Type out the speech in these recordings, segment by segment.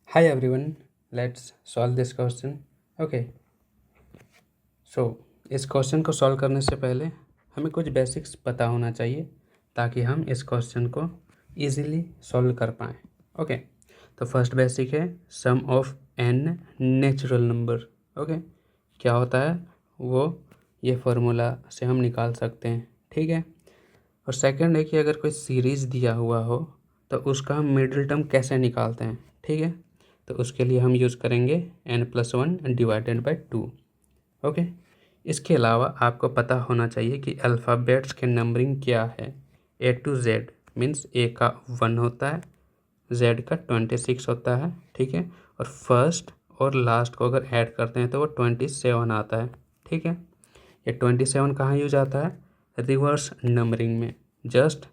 Hi everyone, let's solve this question. Okay, so इस question को solve करने से पहले हमें कुछ बेसिक्स पता होना चाहिए ताकि हम इस क्वेश्चन को इजीली सॉल्व कर पाएँ. ओके, तो फर्स्ट बेसिक है sum of an natural number. Okay, क्या होता है वो ये फार्मूला से हम निकाल सकते हैं. ठीक है, और सेकंड है कि अगर कोई सीरीज़ दिया हुआ हो तो उसका हम मिडिल टर्म कैसे निकालते हैं. ठीक है, तो उसके लिए हम यूज़ करेंगे n+1 डिवाइडेड बाई 2. ओके, इसके अलावा आपको पता होना चाहिए कि अल्फ़ाबेट्स के नंबरिंग क्या है. A to Z means A का 1 होता है, Z का 26 होता है. ठीक है, और फर्स्ट और लास्ट को अगर ऐड करते हैं तो वो 27 आता है. ठीक है, ये 27 कहाँ यूज आता है? रिवर्स नंबरिंग में. जस्ट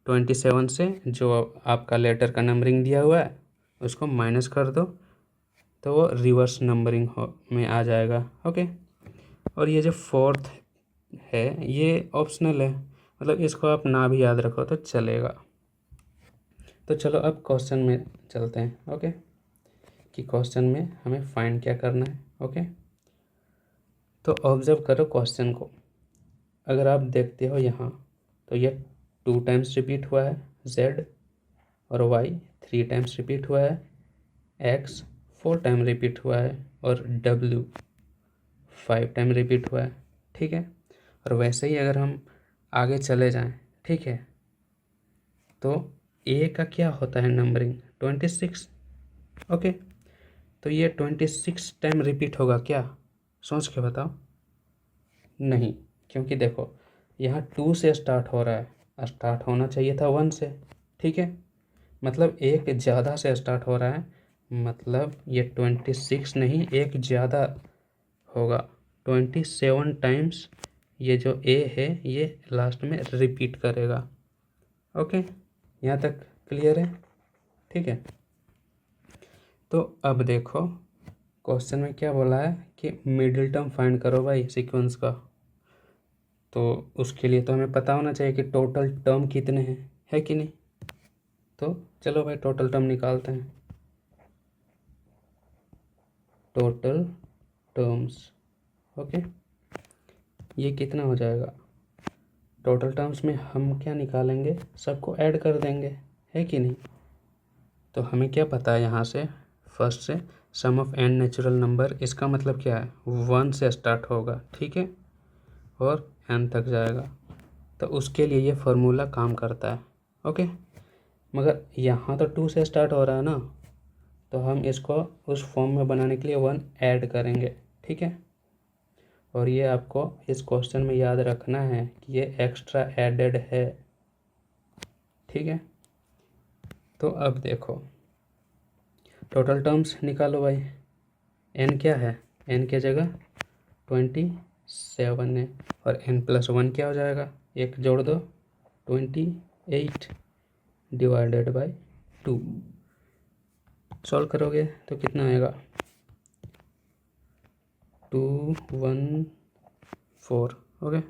27 से जो आपका लेटर का नंबरिंग दिया हुआ है उसको माइनस कर दो तो वो रिवर्स नंबरिंग में आ जाएगा. ओके, और ये जो फोर्थ है ये ऑप्शनल है, मतलब इसको आप ना भी याद रखो तो चलेगा. तो चलो अब क्वेश्चन में चलते हैं. ओके, कि क्वेश्चन में हमें फाइंड क्या करना है. ओके, तो ऑब्जर्व करो क्वेश्चन को. अगर आप देखते हो यहाँ तो ये 2 टाइम्स रिपीट हुआ है Z, और Y 3 टाइम्स रिपीट हुआ है, X 4 टाइम रिपीट हुआ है, और W 5 टाइम रिपीट हुआ है. ठीक है, और वैसे ही अगर हम आगे चले जाएं, ठीक है, तो A का क्या होता है नंबरिंग? 26. ओके, तो ये 26 टाइम रिपीट होगा क्या? सोच के बताओ. नहीं, क्योंकि देखो यहाँ 2 से स्टार्ट हो रहा है, स्टार्ट होना चाहिए था 1 से. ठीक है, मतलब एक ज़्यादा से स्टार्ट हो रहा है, मतलब ये 26 नहीं, एक ज़्यादा होगा. 27 टाइम्स ये जो A है ये लास्ट में रिपीट करेगा. ओके, यहाँ तक क्लियर है? ठीक है, तो अब देखो क्वेश्चन में क्या बोला है कि मिडिल टर्म फाइंड करो भाई सीक्वेंस का. तो उसके लिए तो हमें पता होना चाहिए कि टोटल टर्म कितने हैं, है कि नहीं. तो चलो भाई टोटल टर्म निकालते हैं. Total terms. ओके, ये कितना हो जाएगा? टोटल टर्म्स में हम क्या निकालेंगे? सबको ऐड कर देंगे, है कि नहीं. तो हमें क्या पता है यहाँ से फर्स्ट से सम ऑफ एन नेचुरल नंबर, इसका मतलब क्या है? 1 से स्टार्ट होगा. ठीक है, और n तक जाएगा. तो उसके लिए ये फार्मूला काम करता है. ओके, मगर यहाँ तो 2 से स्टार्ट हो रहा है ना, तो हम इसको उस फॉर्म में बनाने के लिए 1 ऐड करेंगे. ठीक है, और ये आपको इस क्वेश्चन में याद रखना है कि ये एक्स्ट्रा एडेड है. ठीक है, तो अब देखो टोटल टर्म्स निकालो भाई. n क्या है? n के जगह 27 है, और n+1 क्या हो जाएगा? एक जोड़ दो, 28 डिवाइडेड बाई 2. सॉल्व करोगे तो कितना आएगा? 214. ओके,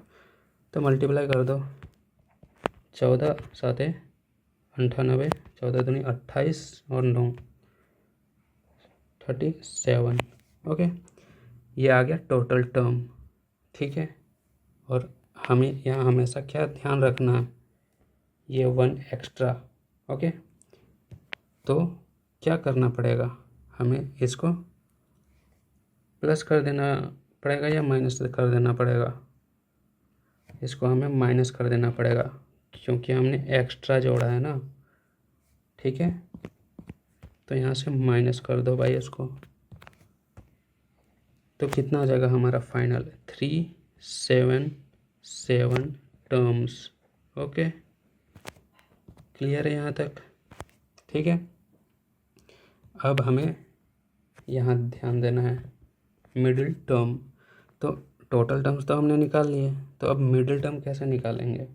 तो मल्टीप्लाई कर दो. 14 7 98, 14 दूनी 28 और 9 37. ओके, ये आ गया टोटल टर्म. ठीक है, और हमें यहाँ हमेशा क्या ध्यान रखना है? ये 1 एक्स्ट्रा. ओके, तो क्या करना पड़ेगा? हमें इसको प्लस कर देना पड़ेगा या माइनस कर देना पड़ेगा? इसको हमें माइनस कर देना पड़ेगा क्योंकि हमने एक्स्ट्रा जोड़ा है ना. ठीक है, तो यहाँ से माइनस कर दो भाई इसको. तो कितना हो जाएगा हमारा फाइनल? 377 टर्म्स. ओके, क्लियर है यहाँ तक? ठीक है, अब हमें यहाँ ध्यान देना है मिडिल टर्म. तो टोटल टर्म्स तो हमने निकाल लिए, तो अब मिडिल टर्म कैसे निकालेंगे?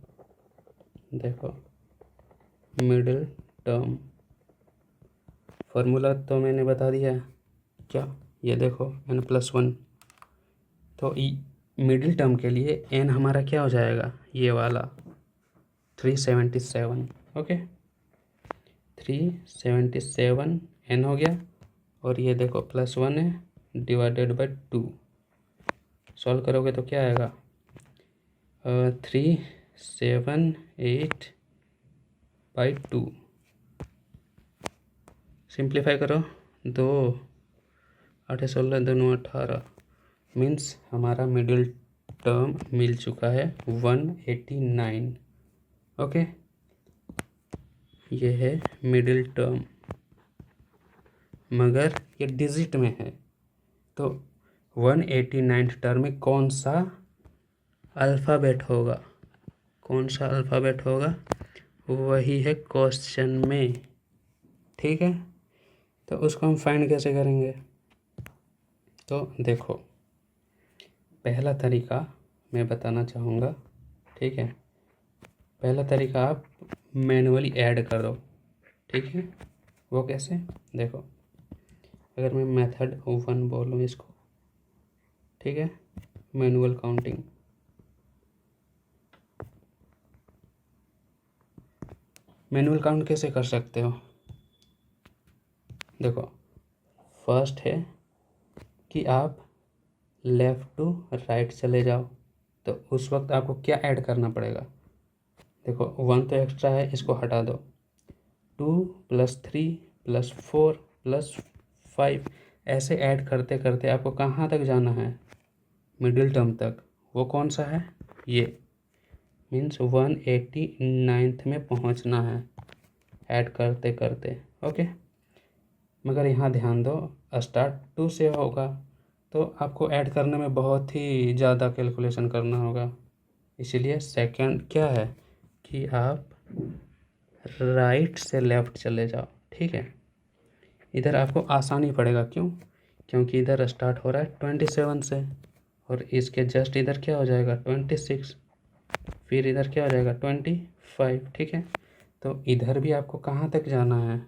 देखो मिडिल टर्म फार्मूला तो मैंने बता दिया है. क्या? ये देखो n+1. तो मिडिल टर्म के लिए n हमारा क्या हो जाएगा? ये वाला 377. ओके, 377 n हो गया, और ये देखो +1 है डिवाइडेड बाई 2। सॉल्व करोगे तो क्या आएगा 378/2। सिंप्लीफाई करो, 2 8 16 2 9 18 मीन्स हमारा मिडिल टर्म मिल चुका है 189। ओके, ये है मिडिल टर्म, मगर ये डिजिट में है। तो 189 टर्म में कौन सा अल्फ़ाबेट होगा, कौन सा अल्फ़ाबेट होगा, वही है क्वेश्चन में। ठीक है, तो उसको हम फाइंड कैसे करेंगे। तो देखो, पहला तरीका मैं बताना चाहूँगा। ठीक है, पहला तरीका आप मैनुअली ऐड कर दो। ठीक है, वो कैसे, देखो अगर मैं मेथड 1 बोलूँ इसको, ठीक है, मैनुअल काउंटिंग। मैनुअल काउंट कैसे कर सकते हो, देखो फर्स्ट है कि आप लेफ़्ट टू राइट चले जाओ। तो उस वक्त आपको क्या ऐड करना पड़ेगा, देखो 1 तो एक्स्ट्रा है, इसको हटा दो। 2 + 3 + 4 + 5 ऐसे ऐड करते करते आपको कहाँ तक जाना है, मिडिल टर्म तक। वो कौन सा है, ये मीन्स 189 में पहुँचना है ऐड करते करते। ओके, मगर यहाँ ध्यान दो, स्टार्ट 2 से होगा तो आपको ऐड करने में बहुत ही ज़्यादा कैलकुलेशन करना होगा। इसीलिए सेकंड क्या है कि आप राइट से लेफ़्ट चले जाओ। ठीक है, इधर आपको आसानी पड़ेगा, क्यों, क्योंकि इधर स्टार्ट हो रहा है 27 से और इसके जस्ट इधर क्या हो जाएगा 26, फिर इधर क्या हो जाएगा 25। ठीक है, तो इधर भी आपको कहाँ तक जाना है,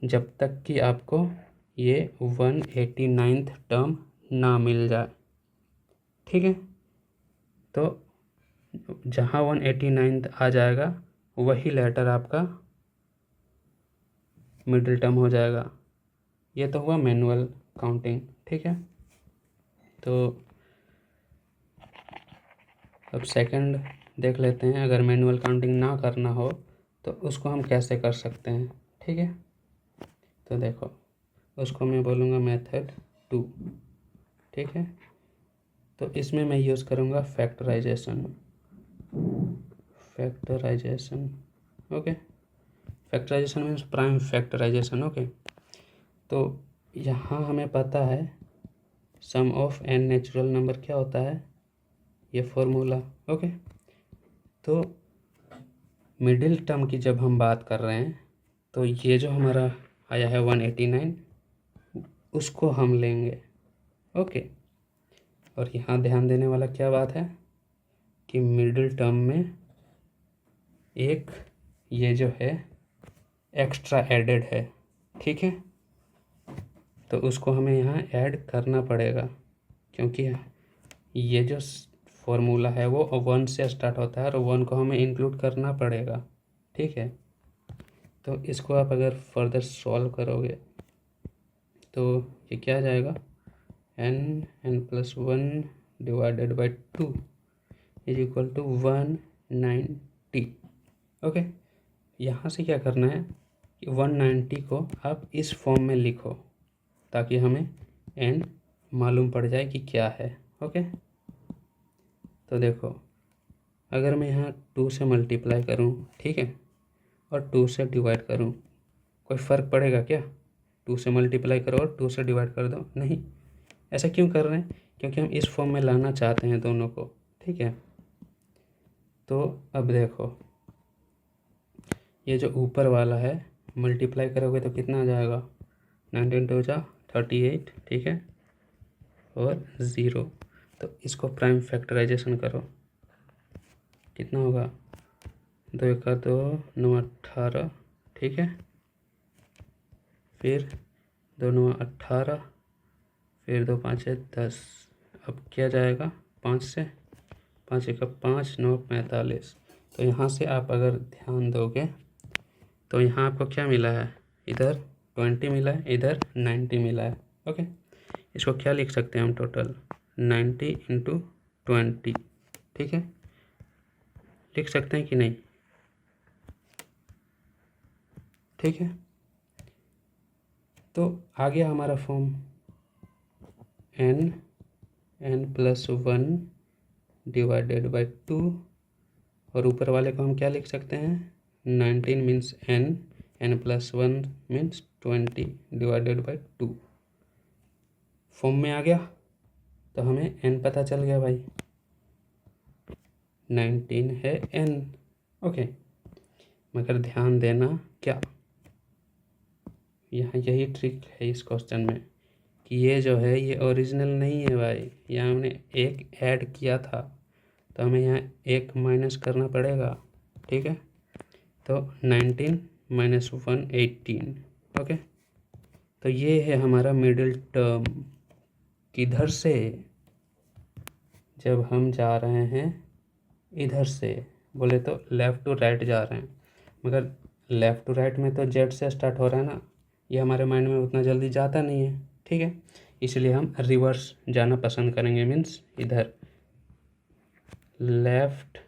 जब तक कि आपको ये 189 टर्म ना मिल जाए। ठीक है, तो जहाँ 189 आ जाएगा वही लेटर आपका मिडिल टर्म हो जाएगा। ये तो हुआ मैनुअल काउंटिंग। ठीक है, तो अब सेकंड देख लेते हैं, अगर मैनुअल काउंटिंग ना करना हो तो उसको हम कैसे कर सकते हैं। ठीक है, तो देखो उसको मैं बोलूँगा मेथड 2। ठीक है, तो इसमें मैं यूज़ करूँगा factorization. Okay, factorization means prime factorization. Okay, तो यहाँ हमें पता है sum of n natural number क्या होता है, ये फॉर्मूला। ओके, तो मिडिल टर्म की जब हम बात कर रहे हैं तो ये जो हमारा आया है 189 उसको हम लेंगे। ओके, और यहाँ ध्यान देने वाला क्या बात है कि मिडिल टर्म में एक ये जो है एक्स्ट्रा एडेड है। ठीक है, तो उसको हमें यहाँ ऐड करना पड़ेगा, क्योंकि ये जो फॉर्मूला है वो 1 से स्टार्ट होता है और 1 को हमें इंक्लूड करना पड़ेगा। ठीक है, तो इसको आप अगर फर्दर सॉल्व करोगे तो ये क्या आ जाएगा, n+1 divided by 2 is equal to 190। Okay, यहाँ से क्या करना है कि 190 को आप इस फॉर्म में लिखो ताकि हमें n मालूम पड़ जाए कि क्या है। ओके, तो देखो अगर मैं यहाँ 2 से मल्टीप्लाई करूँ, ठीक है, और 2 से डिवाइड करूँ, कोई फ़र्क पड़ेगा क्या, 2 से मल्टीप्लाई करो और 2 से डिवाइड कर दो, नहीं। ऐसा क्यों कर रहे हैं, क्योंकि हम इस फॉर्म में लाना चाहते हैं दोनों को। ठीक है, तो अब देखो ये जो ऊपर वाला है मल्टीप्लाई करोगे तो कितना आ जाएगा, 19 × 38। ठीक है, और 0, तो इसको प्राइम फैक्टराइजेशन करो, कितना होगा, 2 × 2 9 18। ठीक है, फिर 2 9 18, फिर 2 5 10। अब क्या जाएगा 5 से, 5 × 5 9 45। तो यहाँ से आप अगर ध्यान दोगे तो यहाँ आपको क्या मिला है, इधर 20 मिला है, इधर 90 मिला है। ओके, इसको क्या लिख सकते हैं हम, टोटल 90 × 20, ठीक है, लिख सकते हैं कि नहीं, ठीक है। तो आ गया हमारा फॉर्म n+1 / 2, और ऊपर वाले को हम क्या लिख सकते हैं, 19 मीन्स n+1 मीन्स 20 / 2। फॉर्म में आ गया तो हमें n पता चल गया भाई, 19 है n। ओके, मगर ध्यान देना क्या, यहाँ यही ट्रिक है इस क्वेश्चन में कि ये जो है ये ओरिजिनल नहीं है भाई, यहाँ हमने एक ऐड किया था तो हमें यहाँ एक माइनस करना पड़ेगा, ठीक है। तो 19 - 1 18। ओके, तो ये है हमारा मिडिल टर्म। किधर से, जब हम जा रहे हैं इधर से, बोले तो लेफ़्ट टू राइट जा रहे हैं, मगर लेफ़्ट टू राइट में तो जेड से स्टार्ट हो रहा है ना, ये हमारे माइंड में उतना जल्दी जाता नहीं है, ठीक है। इसलिए हम रिवर्स जाना पसंद करेंगे, मीन्स इधर लेफ़्ट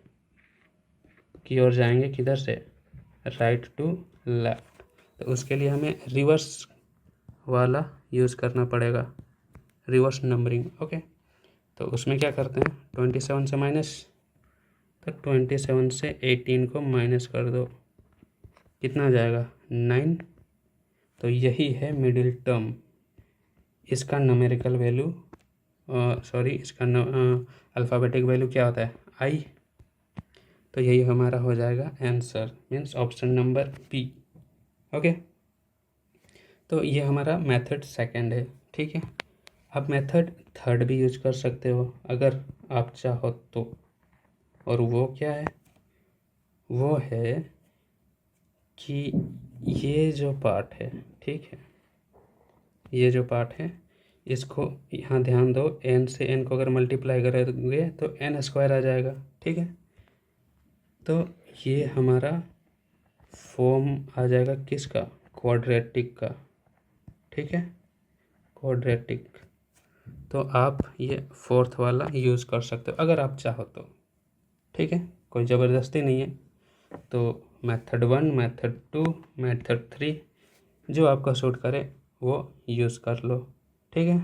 की ओर जाएंगे, किधर से, राइट टू लेफ़्ट। तो उसके लिए हमें रिवर्स वाला यूज़ करना पड़ेगा, रिवर्स नंबरिंग। ओके, तो उसमें क्या करते हैं, 27 से माइनस, तो 27 से 18 को माइनस कर दो, कितना आ जाएगा, 9। तो यही है मिडिल टर्म। इसका न्यूमेरिकल वैल्यू इसका अल्फ़ाबेटिक वैल्यू क्या होता है, आई। तो यही हमारा हो जाएगा answer, means option number B. Okay, तो ये हमारा मेथड सेकंड है, ठीक है। अब मेथड थर्ड भी यूज कर सकते हो अगर आप चाहो तो, और वो क्या है, वो है कि ये जो पार्ट है, ठीक है, ये जो पार्ट है इसको यहाँ ध्यान दो, n से n को अगर मल्टीप्लाई करोगे तो n² आ जाएगा, ठीक है। तो ये हमारा फॉर्म आ जाएगा किसका, क्वाड्रेटिक का, ठीक है, क्वाड्रेटिक। तो आप ये फोर्थ वाला यूज़ कर सकते हो अगर आप चाहो तो, ठीक है, कोई ज़बरदस्ती नहीं है। तो मेथड 1, मेथड 2, मेथड 3 जो आपका सूट करे वो यूज़ कर लो, ठीक है।